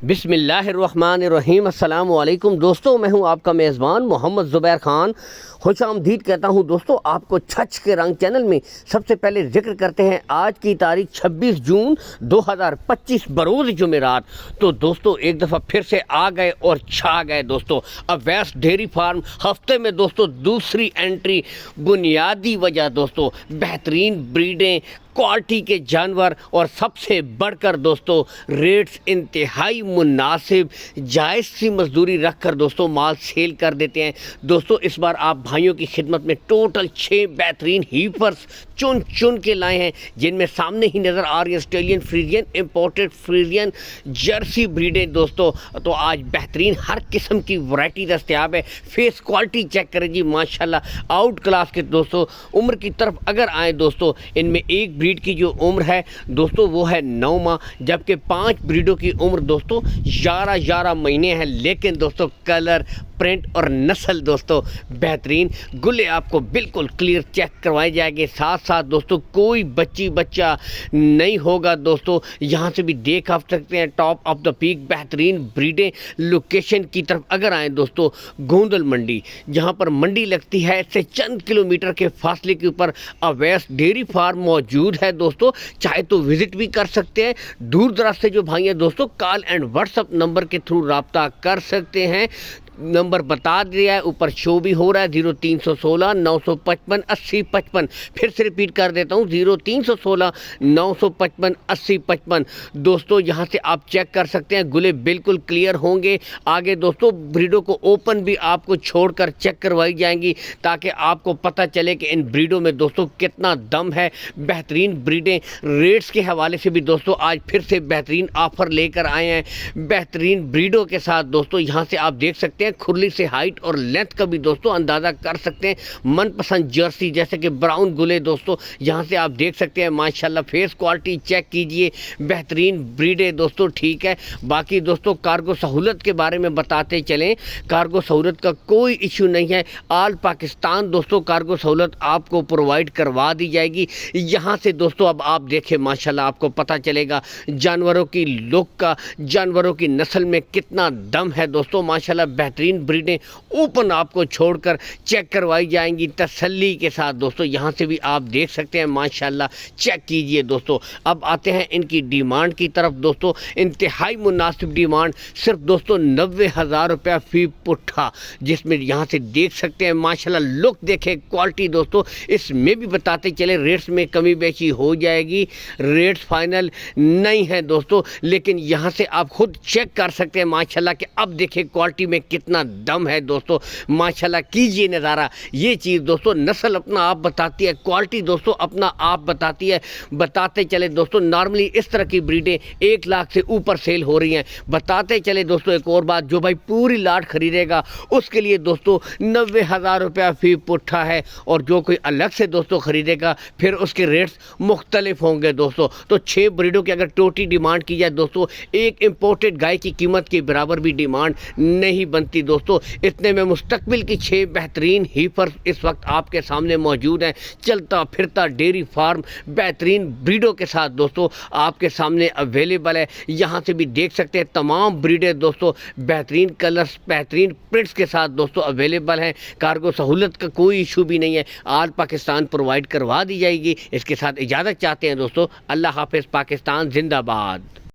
बिस्मिल्लाहिर्रहमानिर्रहीम। अस्सलाम वालेकुम दोस्तों, मैं हूं आपका मेज़बान मोहम्मद ज़ुबैर ख़ान। खुश आमदीद कहता हूं दोस्तों आपको छछ के रंग चैनल में। सबसे पहले जिक्र करते हैं आज की तारीख 26 जून 2025 बरोज़ जुमेरात। तो दोस्तों एक दफ़ा फिर से आ गए और छा गए दोस्तों अवैस डेयरी फार्म। हफ्ते में दोस्तों दूसरी एंट्री। बुनियादी वजह दोस्तों बेहतरीन ब्रीडें, क्वालिटी के जानवर और सबसे बढ़कर दोस्तों रेट्स इंतहाई मुनासिब, जायज़ सी मजदूरी रख कर दोस्तों माल सेल कर देते हैं। दोस्तों इस बार आप भाइयों की खिदमत में टोटल 6 बेहतरीन हीपर्स चुन चुन के लाए हैं, जिनमें सामने ही नज़र आ रही है Australian Friesian, imported Friesian, Jersey ब्रीडें दोस्तों। तो आज बेहतरीन हर किस्म की वैरायटी दस्तयाब है। फेस क्वालिटी चेक करें जी, माशाल्लाह आउट क्लास के दोस्तों। उम्र की तरफ अगर आए दोस्तों, इनमें एक ब्रीड की जो उम्र है दोस्तों वो है 9 माह, जबकि 5 ब्रीडों की उम्र दोस्तों 11 महीने हैं। लेकिन दोस्तों कलर, प्रिंट और नस्ल दोस्तों बेहतरीन। गुले आपको बिल्कुल क्लियर चेक करवाए जाएंगे। साथ साथ दोस्तों कोई बच्चा नहीं होगा दोस्तों। यहाँ से भी देख आप सकते हैं टॉप ऑफ द पीक बेहतरीन ब्रीडें। लोकेशन की तरफ अगर आए दोस्तों, गोंदल मंडी, जहाँ पर मंडी लगती है, इससे चंद किलोमीटर के फासले के ऊपर अवैस डेयरी फार्म मौजूद है दोस्तों। चाहे तो विजिट भी कर सकते हैं। दूर दराज से जो भाई हैं दोस्तों कॉल एंड व्हाट्सअप नंबर के थ्रू रब्ता कर सकते हैं। नंबर बता दिया है, ऊपर शो भी हो रहा है 0316 955 8055। फिर से रिपीट कर देता हूँ 0316 955 8055। दोस्तों यहाँ से आप चेक कर सकते हैं, गुले बिल्कुल क्लियर होंगे। आगे दोस्तों ब्रीडों को ओपन भी आपको छोड़कर चेक करवाई जाएंगी, ताकि आपको पता चले कि इन ब्रीडों में दोस्तों कितना दम है। बेहतरीन ब्रीडें। रेट्स के हवाले से भी दोस्तों आज फिर से बेहतरीन ऑफर लेकर आए हैं बेहतरीन ब्रीडों के साथ दोस्तों। यहाँ से आप देख सकते हैं खुरली से हाइट और लेंथ का भी दोस्तों अंदाजा कर सकते हैं। मनपसंद जर्सी जैसे कि ब्राउन गुले दोस्तों यहाँ से आप देख सकते हैं। माशाल्लाह फेस क्वालिटी चेक कीजिए, बेहतरीन ब्रीडें दोस्तों। ठीक है, बाकी दोस्तों कार्गो सहूलत के बारे में बताते चलें। कार्गो सहूलत का कोई इशू नहीं है। ऑल पाकिस्तान दोस्तों कार्गो सहूलत आपको प्रोवाइड करवा दी जाएगी। यहाँ से दोस्तों अब आप देखें माशाल्लाह आपको पता चलेगा जानवरों की लुक का, जानवरों की नस्ल में कितना दम है दोस्तों। माशाल्लाह बेहतरीन ब्रीडें ओपन आपको छोड़कर चेक करवाई जाएंगी तसल्ली के साथ दोस्तों। यहाँ से भी आप देख सकते हैं माशाल्लाह चेक कीजिए दोस्तों। अब आते हैं इनकी डिमांड की तरफ दोस्तों। इंतहाई मुनासिब डिमांड, सिर्फ दोस्तों 90,000 रुपया फी पुट्ठा, जिसमें यहाँ से देख सकते हैं माशाल्लाह लुक देखें, क्वालिटी दोस्तों। इसमें भी बताते चले रेट्स में कमी बेची हो जाएगी। रेट्स फाइनल नहीं है दोस्तों, लेकिन यहाँ से आप खुद चेक कर सकते हैं माशाल्लाह कि अब देखें क्वालिटी में कितना दम है दोस्तों। माशाल्लाह कीजिए नज़ारा। ये चीज़ दोस्तों नस्ल अपना आप बताती है, क्वालिटी दोस्तों अपना आप बताती है। बताते चले दोस्तों नॉर्मली इस तरह की ब्रीडें 1 लाख से ऊपर सेल हो रही हैं। बताते चले दोस्तों एक और बात, जो भाई पूरी लाट खरीदेगा उसके लिए दोस्तों 90,000 रुपया फी पुट्ठा है, और जो कोई अलग से दोस्तों खरीदेगा फिर उसके रेट्स मुख्तलिफ होंगे दोस्तों। तो 6 ब्रीडों की अगर टोटल डिमांड की जाए दोस्तों, एक इंपोर्टेड गाय की कीमत के बराबर भी डिमांड नहीं बनती दोस्तों। इतने में मुस्तकबिल की 6 बेहतरीन हीफर इस वक्त आपके सामने मौजूद हैं। चलता फिरता डेयरी फार्म बेहतरीन ब्रीडों के साथ दोस्तों आपके सामने अवेलेबल है। यहाँ से भी देख सकते हैं तमाम ब्रीडें दोस्तों बेहतरीन कलर्स, बेहतरीन प्रिंट्स के साथ दोस्तों अवेलेबल हैं। कार्गो सहूलत का कोई इशू भी नहीं है, ऑल पाकिस्तान प्रोवाइड करवा दी जाएगी। इसके साथ इजाज़त चाहते हैं दोस्तों। अल्लाह हाफिज़। पाकिस्तान जिंदाबाद।